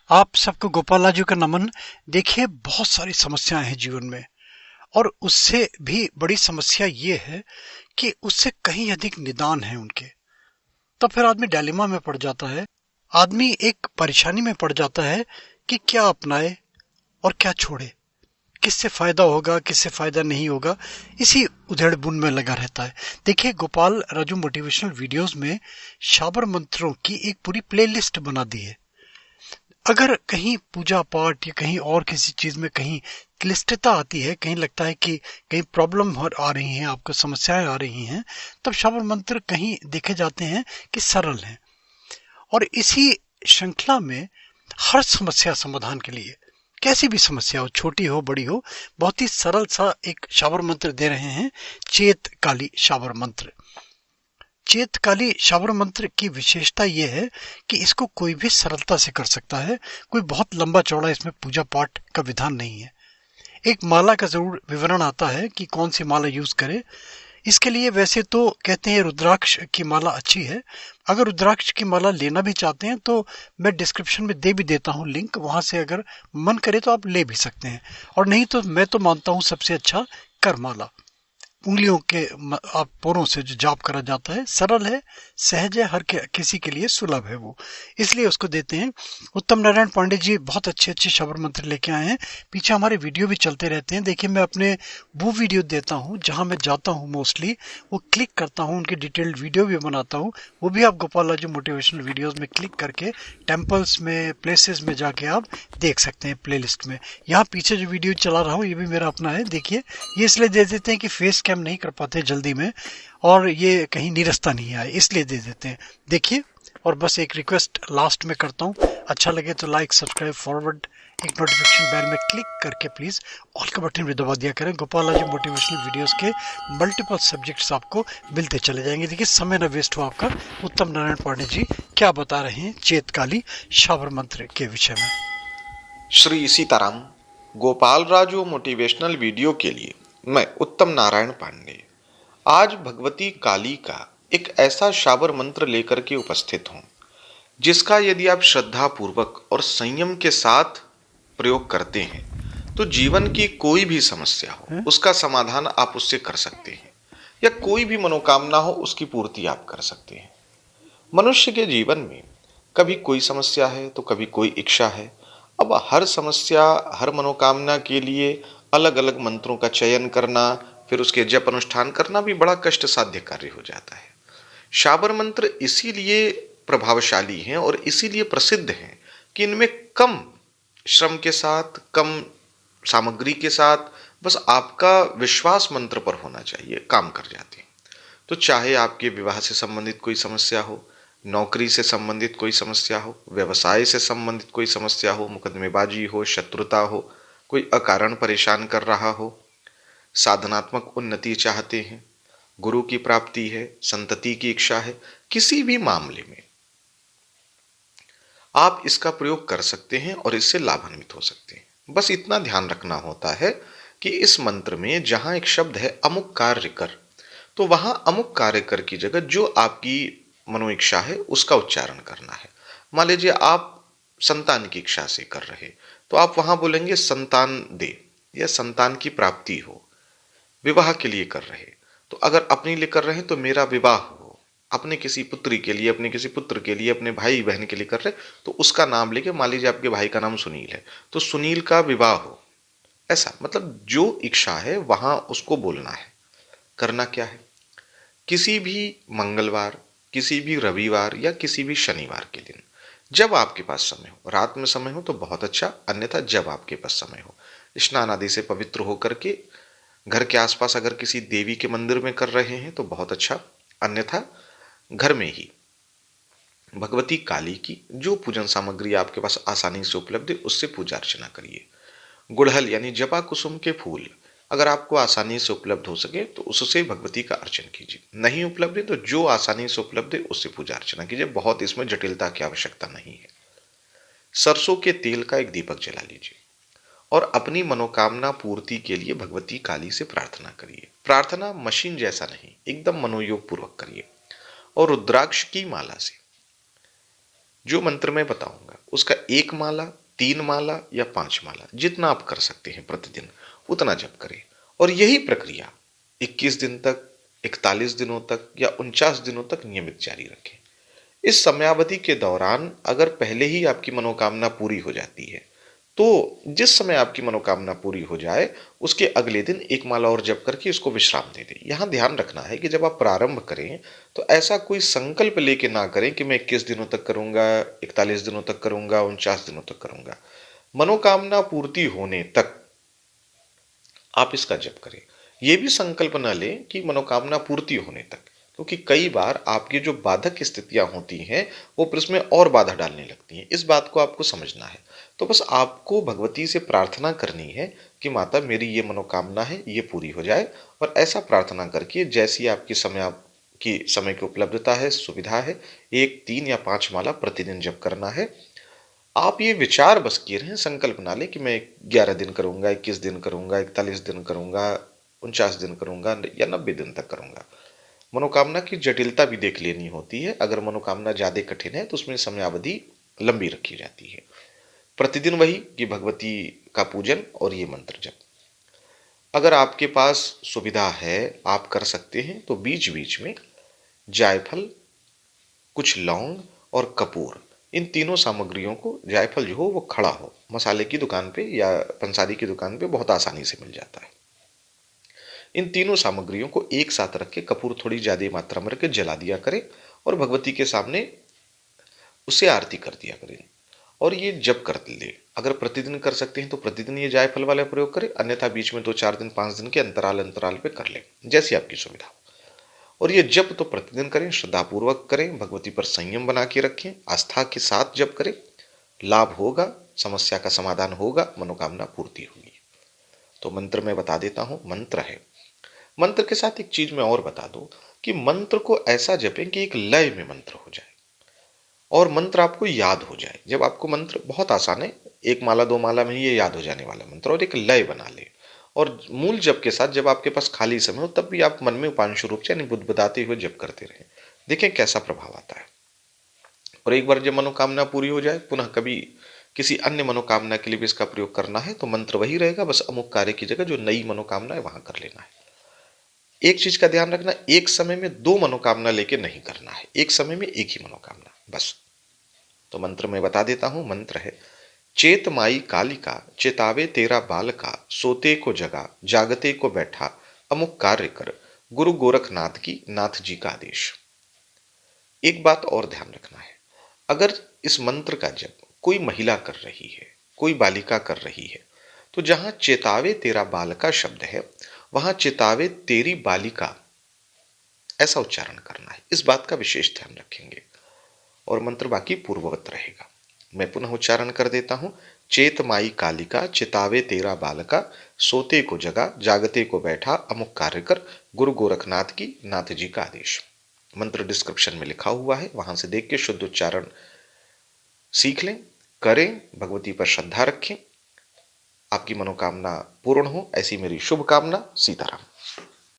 आप सबको गोपाल लाल जी का नमन। देखिए, बहुत सारी समस्याएं हैं जीवन में, और उससे भी बड़ी समस्या ये है कि उससे कहीं अधिक निदान है उनके। तब फिर आदमी डायलेमा में पड़ जाता है। आदमी एक परेशानी में पड़ जाता है कि क्या अपनाए और क्या छोड़े, किससे फायदा होगा किससे फायदा नहीं होगा, इसी उधेड़ बुन में लगा रहता है। देखिए, गोपाल राजू मोटिवेशनल वीडियोस में शाबर मंत्रों की एक पूरी प्लेलिस्ट बना दी है। अगर कहीं पूजा पाठ या कहीं और किसी चीज में कहीं क्लिष्टता आती है, कहीं लगता है कि कहीं प्रॉब्लम आ रही हैं, आपको समस्याएं आ रही हैं, तब शाबर मंत्र कहीं देखे जाते हैं कि सरल हैं। और इसी श्रृंखला में हर समस्या समाधान के लिए, कैसी भी समस्या हो, छोटी हो बड़ी हो, बहुत ही सरल सा एक शाबर मंत्र दे रहे हैं। चेत काली शाबर मंत्र। चेतकाली शाबर मंत्र की विशेषता यह है कि इसको कोई भी सरलता से कर सकता है। कोई बहुत लंबा चौड़ा इसमें पूजा पाठ का विधान नहीं है। एक माला का जरूर विवरण आता है कि कौन सी माला यूज करे। इसके लिए वैसे तो कहते हैं रुद्राक्ष की माला अच्छी है। अगर रुद्राक्ष की माला लेना भी चाहते हैं तो मैं डिस्क्रिप्शन में दे भी देता हूँ लिंक, वहां से अगर मन करे तो आप ले भी सकते हैं। और नहीं तो मैं तो मानता हूँ सबसे अच्छा करमाला, उंगलियों के आप पोरों से जो जाप करा जाता है, सरल है, सहज है, किसी के लिए सुलभ है वो, इसलिए उसको देते हैं। उत्तम नारायण पांडे जी बहुत अच्छे अच्छे शबर मंत्र लेके आए हैं। पीछे हमारे वीडियो भी चलते रहते हैं। देखिए, मैं अपने वो वीडियो देता हूँ जहां मैं जाता हूँ, मोस्टली वो क्लिक करता हूँ, उनकी डिटेल्ड वीडियो भी बनाता हूँ। वो भी आप गोपाल राजू मोटिवेशनल वीडियोस में क्लिक करके टेम्पल्स में, प्लेसेस में जाके आप देख सकते हैं प्लेलिस्ट में। यहाँ पीछे जो वीडियो चला रहा हूँ ये भी मेरा अपना है। देखिए, ये इसलिए दे देते हैं कि फेस कैम नहीं कर पाते जल्दी में, और ये कहीं निरस्ता नहीं आए, इसलिए दे देते हैं। देखिए, और बस एक रिक्वेस्ट लास्ट में करता हूँ, अच्छा लगे तो लाइक, सब्सक्राइब, फॉरवर्ड, एक नोटिफिकेशन बेल में क्लिक करके प्लीज ऑल का बटन भी दबा दिया करें। गोपाल जी मोटिवेशनल वीडियोस के मल्टीपल सब्जेक्ट्स आपको मिलते चले जाएंगे। देखिए, समय न वेस्ट हो आपका। उत्तम नारायण पांडे जी क्या बता रहे हैं चेतकाली शाबर मंत्र के विषय में। श्री सीताराम। गोपाल राजू मोटिवेशनल वीडियो के लिए मैं उत्तम नारायण पांडे आज भगवती काली का एक ऐसा शाबर मंत्र लेकर के उपस्थित हूं, जिसका यदि आप श्रद्धा पूर्वक और संयम के साथ प्रयोग करते हैं तो जीवन की कोई भी समस्या हो उसका समाधान आप उससे कर सकते हैं, या कोई भी मनोकामना हो उसकी पूर्ति आप कर सकते हैं। मनुष्य के जीवन में कभी कोई समस्या है तो कभी कोई इच्छा है। अब हर समस्या, हर मनोकामना के लिए अलग अलग मंत्रों का चयन करना, फिर उसके जप अनुष्ठान करना भी बड़ा कष्ट साध्य कार्य हो जाता है। शाबर मंत्र इसीलिए प्रभावशाली हैं और इसीलिए प्रसिद्ध हैं कि इनमें कम श्रम के साथ, कम सामग्री के साथ, बस आपका विश्वास मंत्र पर होना चाहिए, काम कर जाते हैं। तो चाहे आपके विवाह से संबंधित कोई समस्या हो, नौकरी से संबंधित कोई समस्या हो, व्यवसाय से संबंधित कोई समस्या हो, मुकदमेबाजी हो, शत्रुता हो, कोई अकारण परेशान कर रहा हो, साधनात्मक उन्नति चाहते हैं, गुरु की प्राप्ति है, संतति की इच्छा है, किसी भी मामले में आप इसका प्रयोग कर सकते हैं और इससे लाभान्वित हो सकते हैं। बस इतना ध्यान रखना होता है कि इस मंत्र में जहां एक शब्द है अमुक कार्य कर, तो वहां अमुक कार्य कर की जगह जो आपकी मनोइच्छा है उसका उच्चारण करना है। मान लीजिए आप संतान की इच्छा से कर रहे, तो आप वहां बोलेंगे संतान दे, या संतान की प्राप्ति हो। विवाह के लिए कर रहे, तो अगर अपने लिए कर रहे हैं तो मेरा विवाह हो। अपने किसी पुत्री के लिए, अपने किसी पुत्र के लिए, अपने भाई बहन के लिए कर रहे, तो उसका नाम लेके, मान लीजिए आपके भाई का नाम सुनील है तो सुनील का विवाह हो। ऐसा मतलब जो इच्छा है वहां उसको बोलना है। करना क्या है, किसी भी मंगलवार, किसी भी रविवार या किसी भी शनिवार के दिन जब आपके पास समय हो, रात में समय हो तो बहुत अच्छा, अन्यथा जब आपके पास समय हो, स्नान आदि से पवित्र होकर के घर के आसपास अगर किसी देवी के मंदिर में कर रहे हैं तो बहुत अच्छा, अन्यथा घर में ही भगवती काली की जो पूजन सामग्री आपके पास आसानी से उपलब्ध है उससे पूजा अर्चना करिए। गुड़हल यानी जपा कुसुम के फूल अगर आपको आसानी से उपलब्ध हो सके तो उससे भगवती का अर्चन कीजिए। नहीं उपलब्ध है तो जो आसानी से उपलब्ध है उससे पूजा अर्चना कीजिए, बहुत इसमें जटिलता की आवश्यकता नहीं है। सरसों के तेल का एक दीपक जला लीजिए और अपनी मनोकामना पूर्ति के लिए भगवती काली से प्रार्थना करिए। प्रार्थना मशीन जैसा नहीं, एकदम मनोयोग पूर्वक करिए। और रुद्राक्ष की माला से जो मंत्र मैं बताऊंगा उसका 1 माला, 3 माला या 5 माला, जितना आप कर सकते हैं प्रतिदिन उतना जप करें। और यही प्रक्रिया 21 दिन तक, 41 दिनों तक या 49 दिनों तक नियमित जारी रखें। इस समयावधि के दौरान अगर पहले ही आपकी मनोकामना पूरी हो जाती है, तो जिस समय आपकी मनोकामना पूरी हो जाए उसके अगले दिन 1 माला और जप करके इसको विश्राम दे दें। यहां ध्यान रखना है कि जब आप प्रारंभ करें तो ऐसा कोई संकल्प लेके ना करें कि मैं 21 दिनों तक करूंगा, 41 दिनों तक करूंगा, 49 दिनों तक करूंगा। मनोकामना पूर्ति होने तक आप इसका जप करें। यह भी संकल्प न लें कि मनोकामना पूर्ति होने तक, क्योंकि कई बार आपकी जो बाधक स्थितियां होती हैं वो फिर उसमें और बाधा डालने लगती हैं। इस बात को आपको समझना है। तो बस आपको भगवती से प्रार्थना करनी है कि माता मेरी ये मनोकामना है ये पूरी हो जाए, और ऐसा प्रार्थना करके जैसी आपकी समय की उपलब्धता है, सुविधा है, 1, 3 या 5 माला प्रतिदिन जप करना है। आप ये विचार बस किए रहें, संकल्प ना लें कि मैं 11 दिन करूंगा, 21 दिन करूंगा, 41 दिन करूंगा, 49 दिन करूंगा या 90 दिन तक करूंगा। मनोकामना की जटिलता भी देख लेनी होती है। अगर मनोकामना ज्यादा कठिन है तो उसमें समयावधि लंबी रखी जाती है। प्रतिदिन वही कि भगवती का पूजन और ये मंत्र जप। अगर आपके पास सुविधा है, आप कर सकते हैं, तो बीच बीच में जायफल, कुछ लौंग और कपूर, इन तीनों सामग्रियों को, जायफल जो हो वो खड़ा हो, मसाले की दुकान पे या पंसारी की दुकान पे बहुत आसानी से मिल जाता है। इन तीनों सामग्रियों को एक साथ रख के, कपूर थोड़ी ज्यादा मात्रा में रख के जला दिया करें और भगवती के सामने उससे आरती कर दिया करें और ये जप कर ले। अगर प्रतिदिन कर सकते हैं तो प्रतिदिन ये जायफल वाला प्रयोग करें, अन्यथा बीच में 2-4 दिन, 5 दिन के अंतराल अंतराल पे कर लें, जैसी आपकी सुविधा हो। और ये जप तो प्रतिदिन करें, श्रद्धापूर्वक करें, भगवती पर संयम बना के रखें, आस्था के साथ जप करें। लाभ होगा, समस्या का समाधान होगा, मनोकामना पूर्ति होगी। तो मंत्र मैं बता देता हूं। मंत्र है, मंत्र के साथ एक चीज मैं और बता दूं कि मंत्र को ऐसा जपें कि एक लय में मंत्र हो जाए और मंत्र आपको याद हो जाए। जब आपको मंत्र बहुत आसान है, 1 माला 2 माला में ही ये याद हो जाने वाला मंत्र, और एक लय बना ले। और मूल जप के साथ जब आपके पास खाली समय हो तब भी आप मन में उपांशु रूप से यानी बुदबुदाते हुए जप करते रहें। देखें कैसा प्रभाव आता है। और एक बार जब मनोकामना पूरी हो जाए, पुनः कभी किसी अन्य मनोकामना के लिए भी इसका प्रयोग करना है तो मंत्र वही रहेगा, बस अमुक कार्य की जगह जो नई मनोकामना है वहां कर लेना है। एक चीज का ध्यान रखना, एक समय में 2 मनोकामना लेके नहीं करना है, एक समय में एक ही मनोकामना बस। तो मंत्र मैं बता देता हूं। मंत्र है, चेत माई कालिका, चेतावे तेरा बालका, सोते को जगा, जागते को बैठा, अमुक कार्य कर, गुरु गोरखनाथ की, नाथ जी का आदेश। एक बात और ध्यान रखना है, अगर इस मंत्र का जप कोई महिला कर रही है, कोई बालिका कर रही है, तो जहां चेतावे तेरा बालका शब्द है वहां चेतावे तेरी बालिका ऐसा उच्चारण करना है। इस बात का विशेष ध्यान रखेंगे और मंत्र बाकी पूर्ववत रहेगा। मैं पुनः उच्चारण कर देता हूं। चेत माई कालिका, चितावे तेरा बालका, सोते को जगा, जागते को बैठा, अमुक कार्य कर, गुरु गोरखनाथ की, नाथ जी का आदेश। मंत्र डिस्क्रिप्शन में लिखा हुआ है, वहां से देख के शुद्ध उच्चारण सीख लें, करें, भगवती पर श्रद्धा रखें। आपकी मनोकामना पूर्ण हो ऐसी मेरी शुभकामना। सीताराम।